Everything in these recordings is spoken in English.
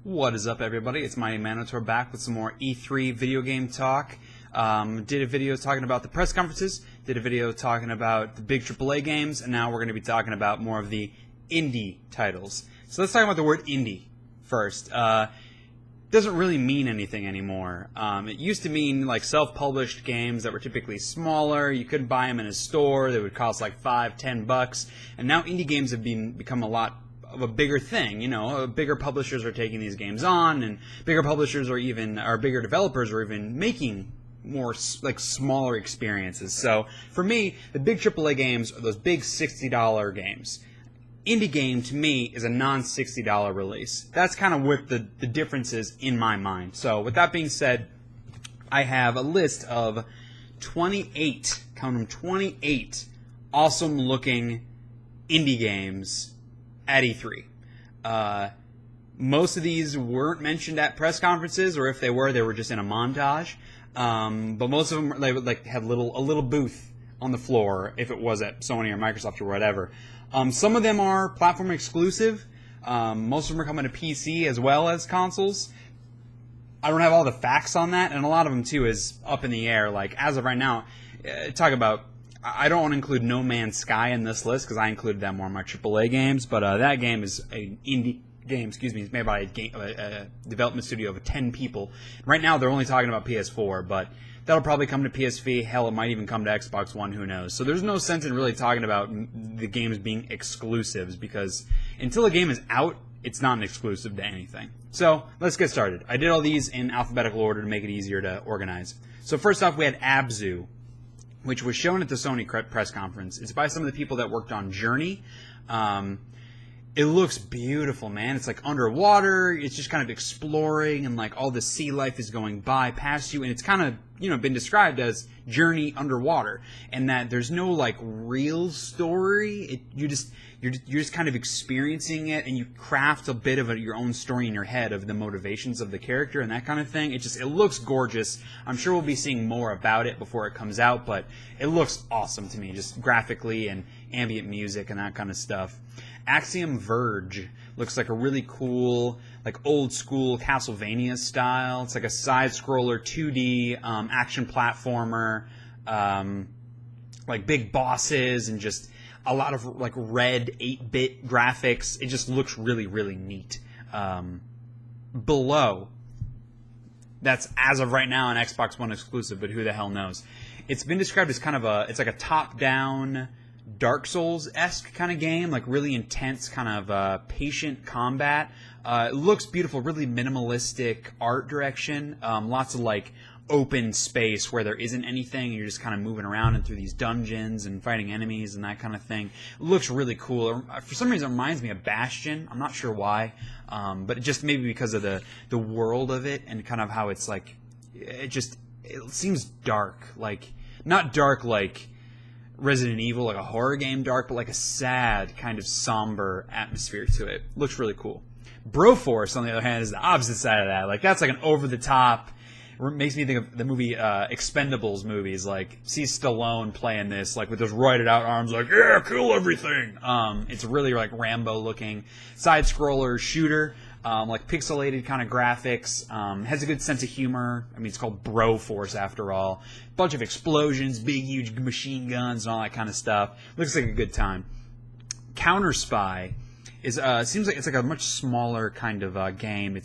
What is up, everybody? It's Mighty Manotaur back with some more E3 video game talk. Did a video talking about the press conferences, did a video talking about the big AAA games, and now we're going to be talking about more of the indie titles. So let's talk about the word indie first. Doesn't really mean anything anymore. It used to mean like self-published games that were typically smaller. You couldn't buy them in a store. They would cost like $5-10, and now indie games have become a lot of a bigger thing. You know, bigger publishers are taking these games on, and bigger publishers or bigger developers are even making more like smaller experiences. So for me, the big AAA games are those big $60 games. Indie game to me is a non-$60 release. That's kind of what the difference is in my mind. So with that being said, I have a list of 28, count them, 28 awesome looking indie games at E3. Most of these weren't mentioned at press conferences, or if they were just in a montage. But most of them, they would have a little booth on the floor if it was at Sony or Microsoft or whatever. Some of them are platform exclusive. Most of them are coming to PC as well as consoles. I don't have all the facts on that, and a lot of them too is up in the air. Like as of right now, I don't want to include No Man's Sky in this list because I included that more in my AAA games, but that game is an indie game, it's made by a development studio of 10 people. Right now they're only talking about PS4, but that'll probably come to PSV. Hell, it might even come to Xbox One, who knows. So there's no sense in really talking about the games being exclusives because until a game is out, it's not an exclusive to anything. So let's get started. I did all these in alphabetical order to make it easier to organize. So first off, we had Abzu, which was shown at the Sony press conference. It's by some of the people that worked on Journey. It looks beautiful, man. It's like underwater. It's just kind of exploring, and like all the sea life is going by past you, and it's kind of been described as Journey underwater, and that there's no like real story. You're just kind of experiencing it, and you craft a bit of your own story in your head of the motivations of the character and that kind of thing. It looks gorgeous. I'm sure we'll be seeing more about it before it comes out, but it looks awesome to me, just graphically and ambient music and that kind of stuff. Axiom Verge looks like a really cool, like old school Castlevania style. It's like a side-scroller 2D action platformer, like big bosses and just a lot of like red 8-bit graphics. It just looks really, really neat. Below, that's as of right now an Xbox One exclusive, but who the hell knows? It's been described as kind of it's like a top-down Dark Souls-esque kind of game, like really intense kind of patient combat. It looks beautiful, really minimalistic art direction. Lots of like open space where there isn't anything, and you're just kind of moving around and through these dungeons and fighting enemies and that kind of thing. It looks really cool. For some reason, it reminds me of Bastion. I'm not sure why, but just maybe because of the world of it and kind of how it's like, it seems dark, like not dark like Resident Evil, like a horror game dark, but like a sad kind of somber atmosphere to it. Looks really cool. Broforce, on the other hand, is the opposite side of that. Like that's like an over-the-top. It makes me think of the movie Expendables movies. Like see Stallone playing this, like with those roided-out arms, like yeah, kill everything. It's really like Rambo-looking side-scroller shooter. Like pixelated kind of graphics, has a good sense of humor. I mean, it's called Broforce after all. Bunch of explosions, big, huge machine guns, and all that kind of stuff. Looks like a good time. Counter Spy is seems like it's like a much smaller kind of game.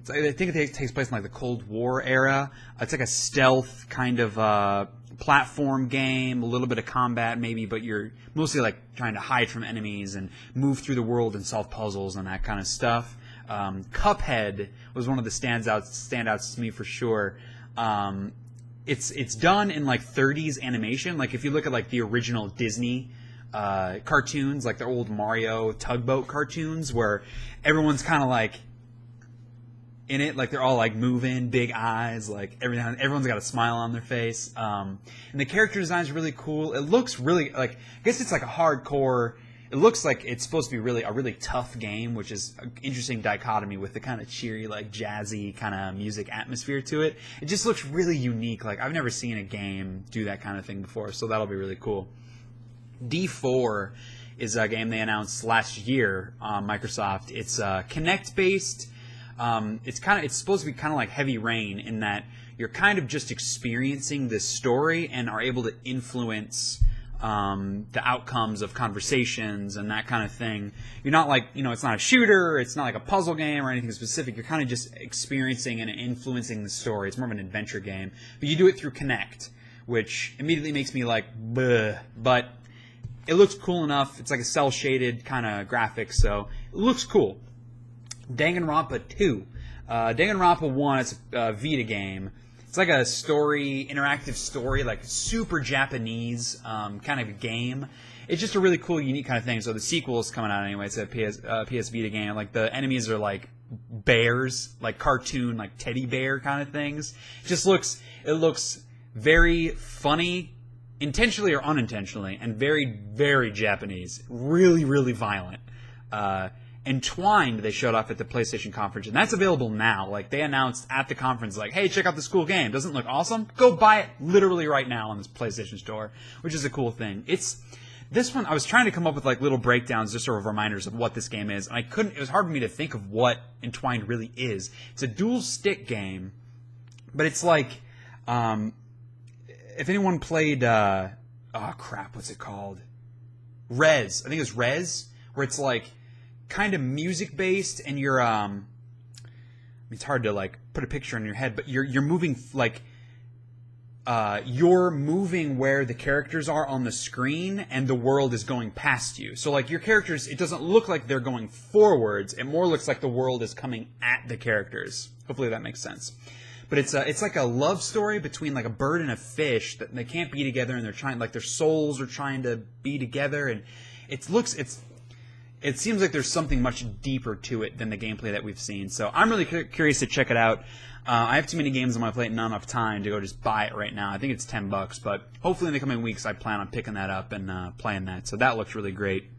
I think it takes place in like the Cold War era. It's like a stealth kind of platform game, a little bit of combat maybe, but you're mostly like trying to hide from enemies and move through the world and solve puzzles and that kind of stuff. Cuphead was one of the standouts to me for sure. It's done in like 30s animation. Like if you look at like the original Disney cartoons, like the old Mario tugboat cartoons, where everyone's kind of like in it, like they're all like moving, big eyes, like everyone's got a smile on their face, and the character design is really cool. It looks really like, I guess it's like a hardcore. It looks like it's supposed to be a really tough game, which is an interesting dichotomy with the kind of cheery, like jazzy kind of music atmosphere to it. It just looks really unique. Like I've never seen a game do that kind of thing before, so that'll be really cool. D4 is a game they announced last year on Microsoft. It's Kinect based. It's supposed to be kind of like Heavy Rain in that you're kind of just experiencing this story and are able to influence the outcomes of conversations and that kind of thing. You're not like, it's not a shooter, it's not like a puzzle game or anything specific. You're kind of just experiencing and influencing the story. It's more of an adventure game. But you do it through Kinect, which immediately makes me like, bleh. But it looks cool enough. It's like a cel-shaded kind of graphics, so it looks cool. Danganronpa 2. Danganronpa 1, it's a Vita game. It's like a interactive story, like super Japanese kind of game. It's just a really cool, unique kind of thing. So the sequel is coming out anyway. It's a PS Vita game. Like the enemies are like bears, like cartoon, like teddy bear kind of things. It looks very funny, intentionally or unintentionally, and very, very Japanese. Really, really violent. Entwined, they showed off at the PlayStation conference, and that's available now. Like, they announced at the conference, like, hey, check out this cool game. Doesn't it look awesome? Go buy it literally right now on this PlayStation Store, which is a cool thing. This one, I was trying to come up with, like, little breakdowns, just sort of reminders of what this game is, and it was hard for me to think of what Entwined really is. It's a dual-stick game, but it's like, if anyone played, what's it called? Rez. I think it's Rez, where it's like, kind of music based, and you're it's hard to like put a picture in your head, but you're moving like you're moving where the characters are on the screen, and the world is going past you. So like your characters, it doesn't look like they're going forwards, it more looks like the world is coming at the characters. Hopefully that makes sense. But it's like a love story between like a bird and a fish that they can't be together, and they're trying, like their souls are trying to be together, and it seems like there's something much deeper to it than the gameplay that we've seen. So I'm really curious to check it out. I have too many games on my plate and not enough time to go just buy it right now. I think it's $10, but hopefully in the coming weeks I plan on picking that up and playing that. So that looks really great.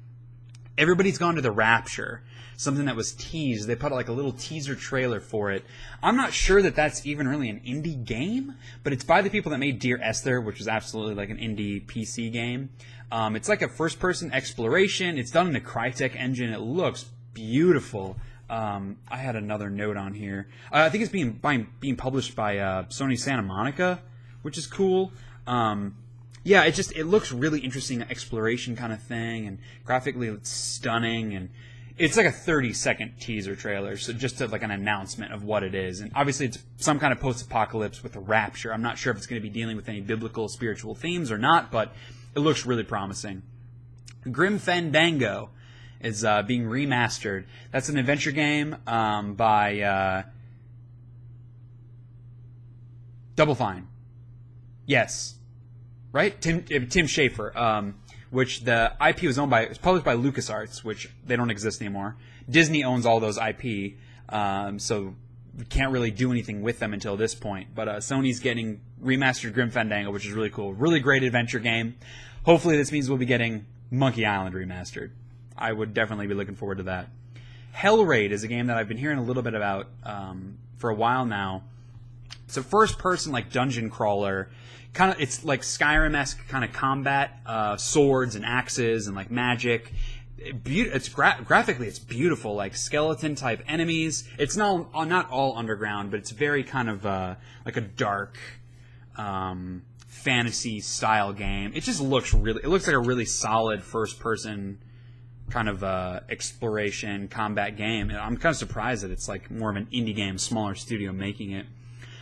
Everybody's gone to The Rapture, something that was teased. They put like a little teaser trailer for it. I'm not sure that that's even really an indie game, but it's by the people that made Dear Esther, which was absolutely like an indie PC game. It's like a first-person exploration. It's done in the Crytek engine. It looks beautiful. I had another note on here. I think it's being published by Sony Santa Monica, which is cool. Yeah, it looks really interesting, exploration kind of thing, and graphically it's stunning, and it's like a 30-second teaser trailer, so just like an announcement of what it is. And obviously it's some kind of post-apocalypse with a rapture. I'm not sure if it's going to be dealing with any biblical, spiritual themes or not, but it looks really promising. Grim Fandango is being remastered. That's an adventure game by Double Fine. Yes. Right? Tim Schafer, which the IP was it's published by LucasArts, which they don't exist anymore. Disney owns all those IP, so we can't really do anything with them until this point. But Sony's getting remastered Grim Fandango, which is really cool. Really great adventure game. Hopefully this means we'll be getting Monkey Island remastered. I would definitely be looking forward to that. Hellraid is a game that I've been hearing a little bit about for a while now. It's a first-person like dungeon crawler. It's like Skyrim-esque kind of combat, swords and axes and like magic. Graphically, it's beautiful, like skeleton-type enemies. It's not all underground, but it's very kind of like a dark fantasy-style game. It just looks it looks like a really solid first-person kind of exploration combat game. And I'm kind of surprised that it's like more of an indie game, smaller studio making it.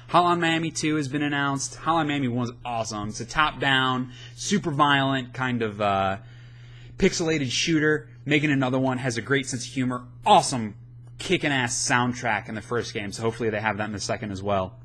Hotline Miami 2 has been announced. Hotline Miami 1 was awesome. It's a top-down, super violent kind of pixelated shooter. Making another one, has a great sense of humor. Awesome, kicking ass soundtrack in the first game, so hopefully they have that in the second as well.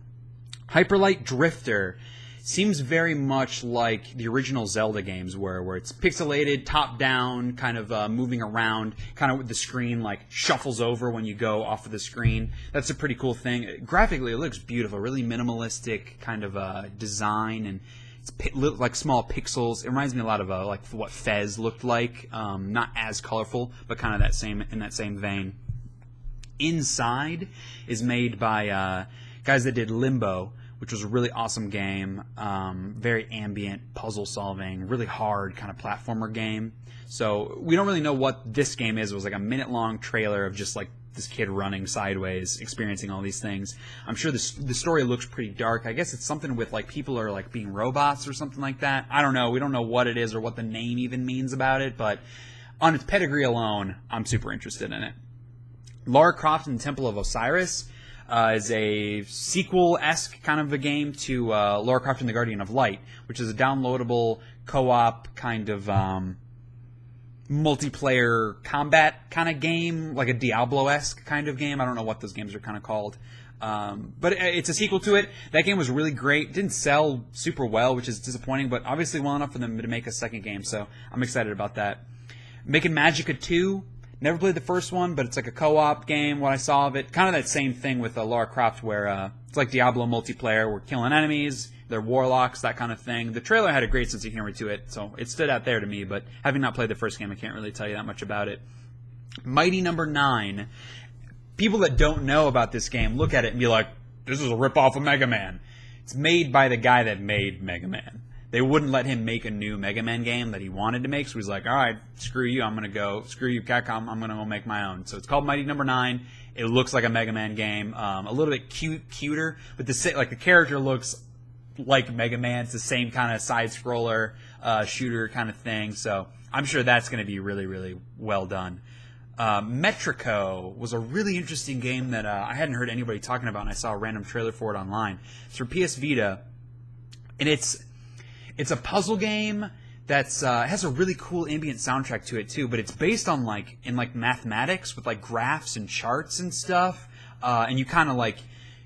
Hyperlight Drifter seems very much like the original Zelda games were, where it's pixelated, top-down, kind of moving around, kind of with the screen like shuffles over when you go off of the screen. That's a pretty cool thing. Graphically, it looks beautiful, really minimalistic kind of design, and it's like small pixels. It reminds me a lot of like what Fez looked like. Not as colorful, but kind of in that same vein. Inside is made by guys that did Limbo, which was a really awesome game, very ambient, puzzle-solving, really hard kind of platformer game. So we don't really know what this game is. It was like a minute-long trailer of just like this kid running sideways, experiencing all these things. I'm sure the story looks pretty dark. I guess it's something with like people are like being robots or something like that. I don't know. We don't know what it is or what the name even means about it, but on its pedigree alone, I'm super interested in it. Lara Croft and the Temple of Osiris is a sequel-esque kind of a game to Lara Croft and the Guardian of Light, which is a downloadable co-op kind of multiplayer combat kind of game, like a Diablo-esque kind of game. I don't know what those games are kind of called. But it's a sequel to it. That game was really great. Didn't sell super well, which is disappointing, but obviously well enough for them to make a second game, so I'm excited about that. Making Magica 2. Never played the first one, but it's like a co-op game, what I saw of it. Kind of that same thing with Lara Croft, where it's like Diablo multiplayer. We're killing enemies, they're warlocks, that kind of thing. The trailer had a great sense of humor to it, so it stood out there to me, but having not played the first game, I can't really tell you that much about it. Mighty Number 9. People that don't know about this game look at it and be like, this is a ripoff of Mega Man. It's made by the guy that made Mega Man. They wouldn't let him make a new Mega Man game that he wanted to make, so he's like, all right, screw you, screw you, Capcom, I'm going to go make my own. So it's called Mighty Number 9. It looks like a Mega Man game, a little bit cuter, but the character looks like Mega Man. It's the same kind of side-scroller shooter kind of thing, so I'm sure that's going to be really, really well done. Metrico was a really interesting game that I hadn't heard anybody talking about, and I saw a random trailer for it online. It's for PS Vita, and it's a puzzle game that's has a really cool ambient soundtrack to it too, but it's based on in mathematics with like graphs and charts and stuff, and you kind of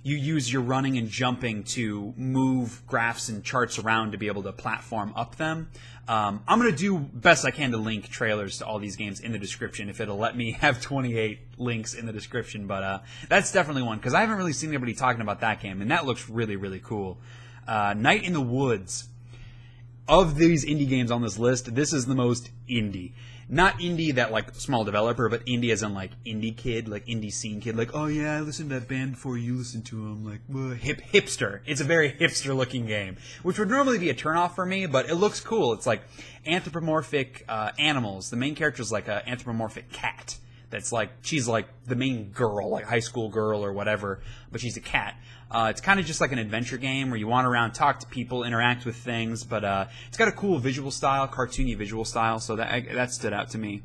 you use your running and jumping to move graphs and charts around to be able to platform up them. I'm going to do best I can to link trailers to all these games in the description if it'll let me have 28 links in the description, but that's definitely one, because I haven't really seen anybody talking about that game, and that looks really, really cool. Night in the Woods. Of these indie games on this list, this is the most indie. Not indie that like small developer, but indie as in like indie kid, like indie scene kid, like, oh yeah, I listened to that band before you listened to them, like, hipster. It's a very hipster looking game, which would normally be a turnoff for me, but it looks cool. It's like anthropomorphic animals. The main character is like an anthropomorphic cat. That's like, she's like the main girl, like high school girl or whatever, but she's a cat. It's kind of just like an adventure game where you wander around, talk to people, interact with things, but it's got a cool visual style, cartoony visual style, so that stood out to me.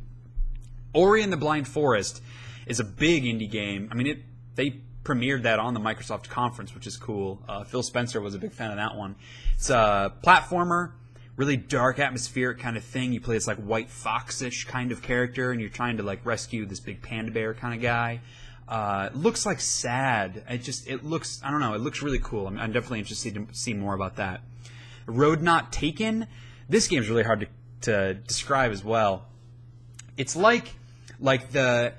Ori and the Blind Forest is a big indie game. I mean, they premiered that on the Microsoft conference, which is cool. Phil Spencer was a big fan of that one. It's a platformer, really dark, atmospheric kind of thing. You play this like white foxish kind of character, and you're trying to like rescue this big panda bear kind of guy. It looks like sad. It looks, I don't know, it looks really cool. I'm definitely interested to see more about that. Road Not Taken. This game's really hard to describe as well. It's like the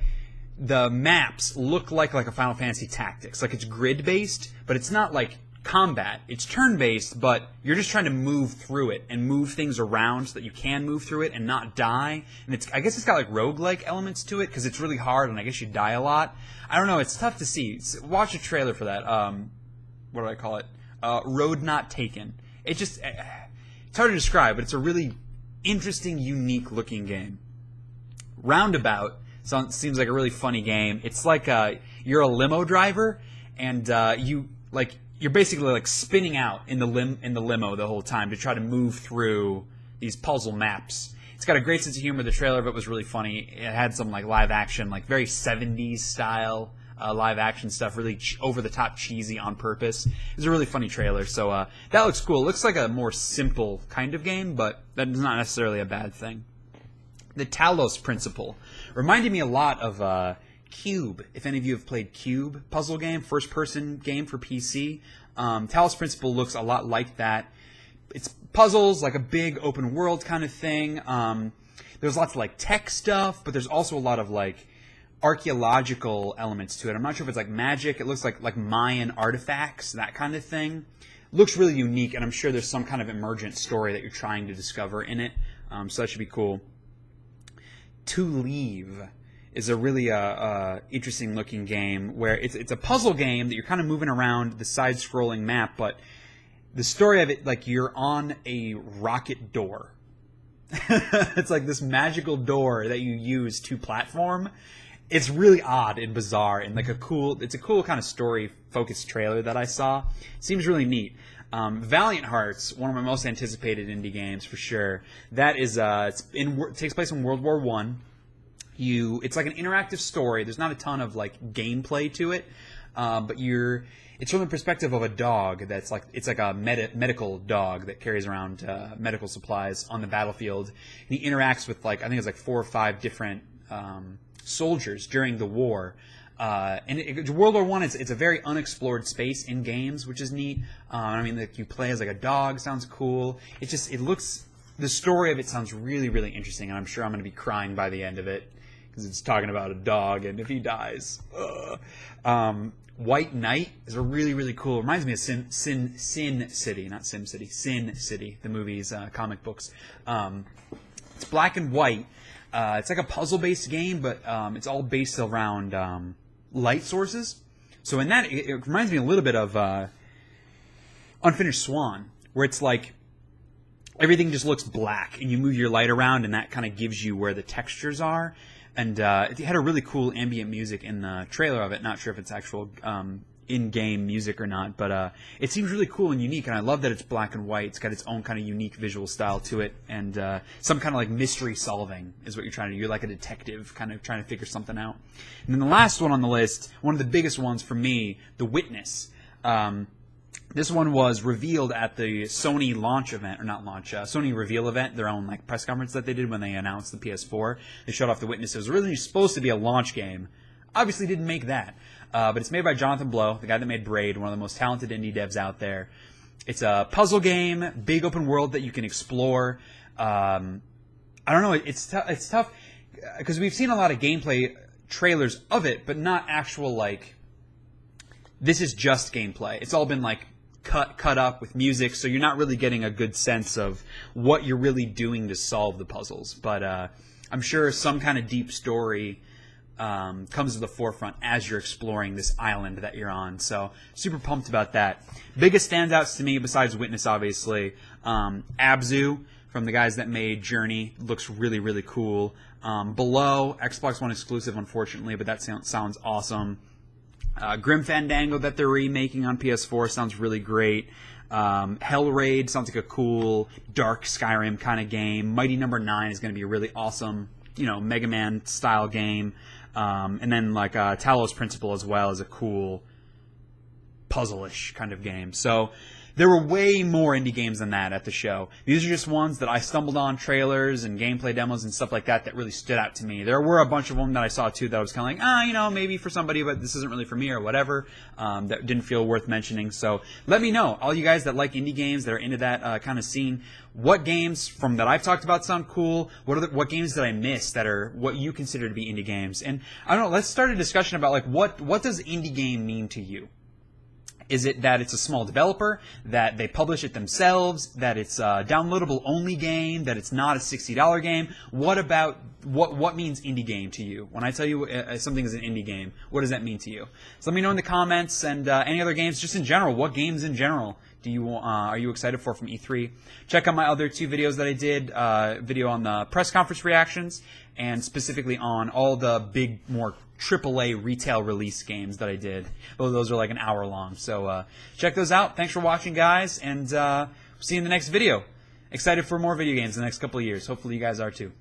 maps look like a Final Fantasy Tactics. Like it's grid-based, but it's not like combat. It's turn-based, but you're just trying to move through it and move things around so that you can move through it and not die. And I guess it's got like roguelike elements to it because it's really hard and I guess you die a lot. I don't know. It's tough to see. Watch a trailer for that. What do I call it? Road Not Taken. It's hard to describe, but it's a really interesting, unique-looking game. Roundabout seems like a really funny game. It's like you're a limo driver and you're basically like spinning out in the limo the whole time to try to move through these puzzle maps. It's got a great sense of humor. The trailer of it was really funny. It had some like live action, like very 70s style live action stuff, really over the top cheesy on purpose. It was a really funny trailer. So that looks cool. It looks like a more simple kind of game, but that is not necessarily a bad thing. The Talos Principle reminded me a lot of Cube, if any of you have played Cube puzzle game, first-person game for PC. Talos Principle looks a lot like that. It's puzzles, like a big open world kind of thing. There's lots of like tech stuff, but there's also a lot of like archaeological elements to it. I'm not sure if it's like magic. It looks like Mayan artifacts, that kind of thing. Looks really unique, and I'm sure there's some kind of emergent story that you're trying to discover in it. So that should be cool. To Leave is a really interesting looking game where it's a puzzle game that you're kind of moving around the side-scrolling map, but the story of it, like you're on a rocket door. It's like this magical door that you use to platform, it's really odd and bizarre and like it's a cool kind of story-focused trailer that I saw. It seems really neat. Valiant Hearts, one of my most anticipated indie games for sure. That is, it takes place in World War I. It's like an interactive story. There's not a ton of like gameplay to it, but it's from the perspective of a dog it's like a medical dog that carries around medical supplies on the battlefield. And he interacts with I think it's like 4 or 5 different soldiers during the war. World War I, it's a very unexplored space in games, which is neat. I mean, you play as like a dog, sounds cool. The story of it sounds really, really interesting, and I'm sure I'm going to be crying by the end of it because it's talking about a dog, and if he dies, White Knight is a really, really cool. It reminds me of Sin City, not Sim City, Sin City, the movie's comic books. It's black and white. It's like a puzzle-based game, but it's all based around light sources. So in that, it reminds me a little bit of Unfinished Swan, where it's like everything just looks black, and you move your light around, and that kind of gives you where the textures are. And it had a really cool ambient music in the trailer of it. Not sure if it's actual in-game music or not, but it seems really cool and unique, and I love that it's black and white. It's got its own kind of unique visual style to it, and some kind of like mystery solving is what you're trying to do. You're like a detective kind of trying to figure something out. And then the last one on the list, one of the biggest ones for me, The Witness. This one was revealed at the Sony launch event, or not launch, Sony reveal event, their own like press conference that they did when they announced the PS4. They showed off The Witness. It was originally supposed to be a launch game. Obviously didn't make that. But it's made by Jonathan Blow, the guy that made Braid, one of the most talented indie devs out there. It's a puzzle game, big open world that you can explore. I don't know, it's tough, because we've seen a lot of gameplay trailers of it, but not actual, like, this is just gameplay. It's all been, like, cut up with music, so you're not really getting a good sense of what you're really doing to solve the puzzles. But I'm sure some kind of deep story comes to the forefront as you're exploring this island that you're on. So super pumped about that. Biggest standouts to me, besides Witness, obviously, Abzu from the guys that made Journey looks really, really cool. Below, Xbox One exclusive, unfortunately, but that sounds awesome. Grim Fandango that they're remaking on PS4 sounds really great. Hellraid sounds like a cool, dark Skyrim kind of game. Mighty Number 9 is going to be a really awesome, Mega Man style game. And then like Talos Principle as well is a cool puzzle-ish kind of game. So there were way more indie games than that at the show. These are just ones that I stumbled on, trailers and gameplay demos and stuff like that really stood out to me. There were a bunch of them that I saw too that I was kind of like, maybe for somebody, but this isn't really for me or whatever, that didn't feel worth mentioning. So let me know, all you guys that like indie games, that are into that kind of scene, what games from that I've talked about sound cool? What games did I miss that are what you consider to be indie games? And I don't know, let's start a discussion about like what does indie game mean to you? Is it that it's a small developer, that they publish it themselves, that it's a downloadable only game, that it's not a $60 game? What means indie game to you? When I tell you something is an indie game, what does that mean to you? So let me know in the comments, and any other games, just in general. What games in general are you excited for from E3? Check out my other 2 videos that I did. Video on the press conference reactions, and specifically on all the big, more AAA retail release games that I did. Those are like an hour long. So check those out. Thanks for watching, guys, and see you in the next video. Excited for more video games in the next couple of years. Hopefully you guys are too.